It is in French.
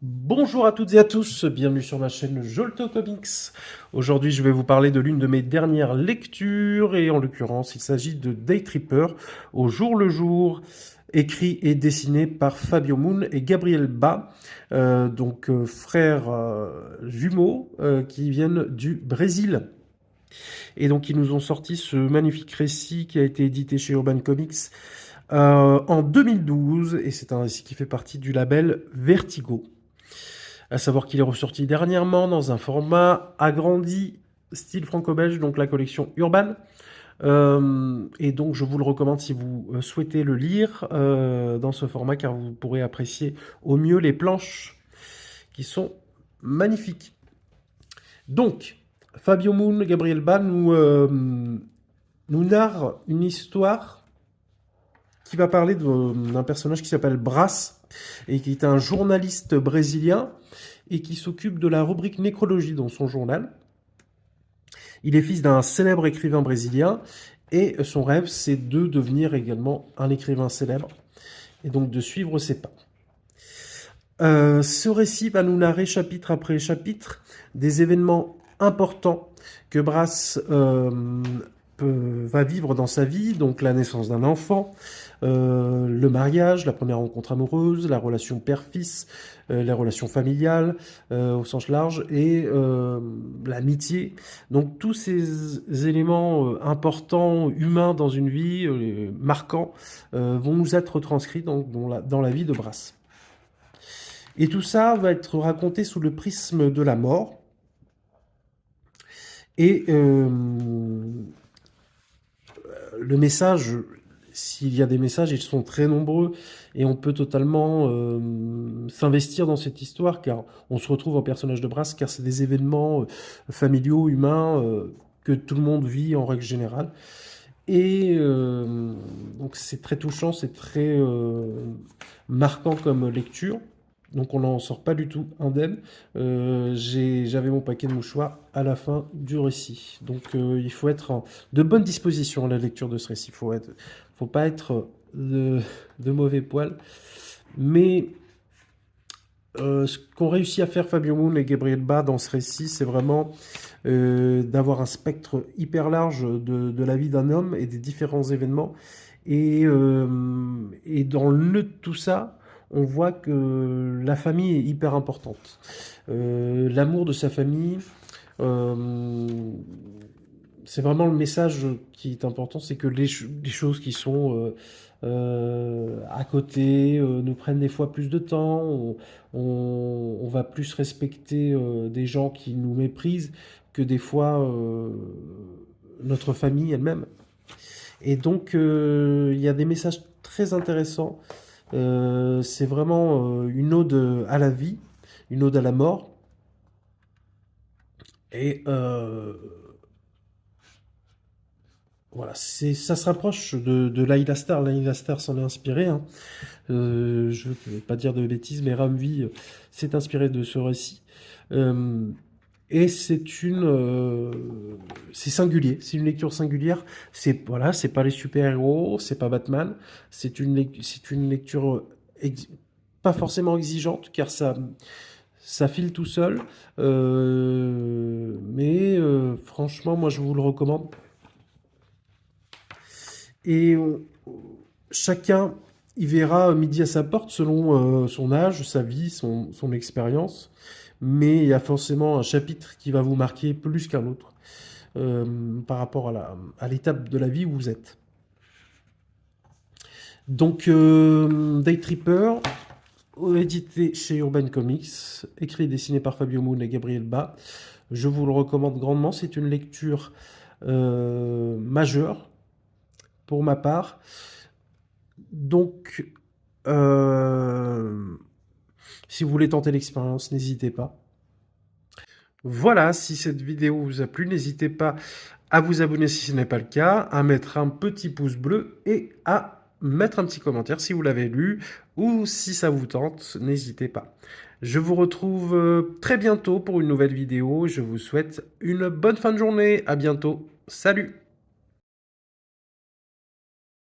Bonjour à toutes et à tous, bienvenue sur ma chaîne Jolto Comics. Aujourd'hui, je vais vous parler de l'une de mes dernières lectures, et en l'occurrence, il s'agit de Day Tripper, au jour le jour, écrit et dessiné par Fabio Moon et Gabriel Ba, frères jumeaux qui viennent du Brésil. Et donc, ils nous ont sorti ce magnifique récit qui a été édité chez Urban Comics en 2012, et c'est un récit qui fait partie du label Vertigo. À savoir qu'il est ressorti dernièrement dans un format agrandi, style franco-belge, donc la collection Urban. Et donc je vous le recommande si vous souhaitez le lire dans ce format, car vous pourrez apprécier au mieux les planches qui sont magnifiques. Donc, Fabio Moon, Gabriel Ba nous narre une histoire qui va parler d'un personnage qui s'appelle Brás et qui est un journaliste brésilien et qui s'occupe de la rubrique nécrologie dans son journal. Il est fils d'un célèbre écrivain brésilien et son rêve, c'est de devenir également un écrivain célèbre et donc de suivre ses pas. Ce récit va nous narrer chapitre après chapitre des événements importants que Brás va vivre dans sa vie, donc la naissance d'un enfant, le mariage, la première rencontre amoureuse, la relation père-fils, la relation familiale au sens large et l'amitié. Donc tous ces éléments importants, humains dans une vie, marquants, vont nous être transcrits dans la vie de Brás. Et tout ça va être raconté sous le prisme de la mort. Et le message, s'il y a des messages, ils sont très nombreux et on peut totalement s'investir dans cette histoire, car on se retrouve en personnage de Brás, car c'est des événements familiaux, humains, que tout le monde vit en règle générale. Et donc c'est très touchant, c'est très marquant comme lecture. Donc on n'en sort pas du tout indemne. J'avais mon paquet de mouchoirs à la fin du récit. Donc il faut être de bonne disposition à la lecture de ce récit. Faut pas être de mauvais poil. Mais ce qu'ont réussi à faire Fabio Moon et Gabriel Ba dans ce récit, c'est vraiment d'avoir un spectre hyper large de la vie d'un homme et des différents événements. Et dans le nœud de tout ça, on voit que la famille est hyper importante. L'amour de sa famille, euh, c'est vraiment le message qui est important, c'est que les choses qui sont à côté nous prennent des fois plus de temps, on va plus respecter des gens qui nous méprisent que des fois notre famille elle-même. Et donc il y a des messages très intéressants. C'est vraiment une ode à la vie, une ode à la mort. Et voilà, ça se rapproche de Layla Starr. Layla Starr s'en est inspiré, hein. Je ne vais pas dire de bêtises, mais Ramvi s'est inspiré de ce récit. Et c'est singulier, c'est une lecture singulière. C'est pas les super-héros, c'est pas Batman. C'est une lecture pas forcément exigeante, car ça file tout seul. Mais franchement, moi, je vous le recommande. Et chacun y verra midi à sa porte selon son âge, sa vie, son expérience. Mais il y a forcément un chapitre qui va vous marquer plus qu'un autre par rapport à l'étape de la vie où vous êtes. Donc, Day Tripper, édité chez Urban Comics, écrit et dessiné par Fabio Moon et Gabriel Ba. Je vous le recommande grandement. C'est une lecture majeure pour ma part. Donc, si vous voulez tenter l'expérience, n'hésitez pas. Voilà, si cette vidéo vous a plu, n'hésitez pas à vous abonner si ce n'est pas le cas, à mettre un petit pouce bleu et à mettre un petit commentaire si vous l'avez lu ou si ça vous tente, n'hésitez pas. Je vous retrouve très bientôt pour une nouvelle vidéo. Je vous souhaite une bonne fin de journée. À bientôt. Salut!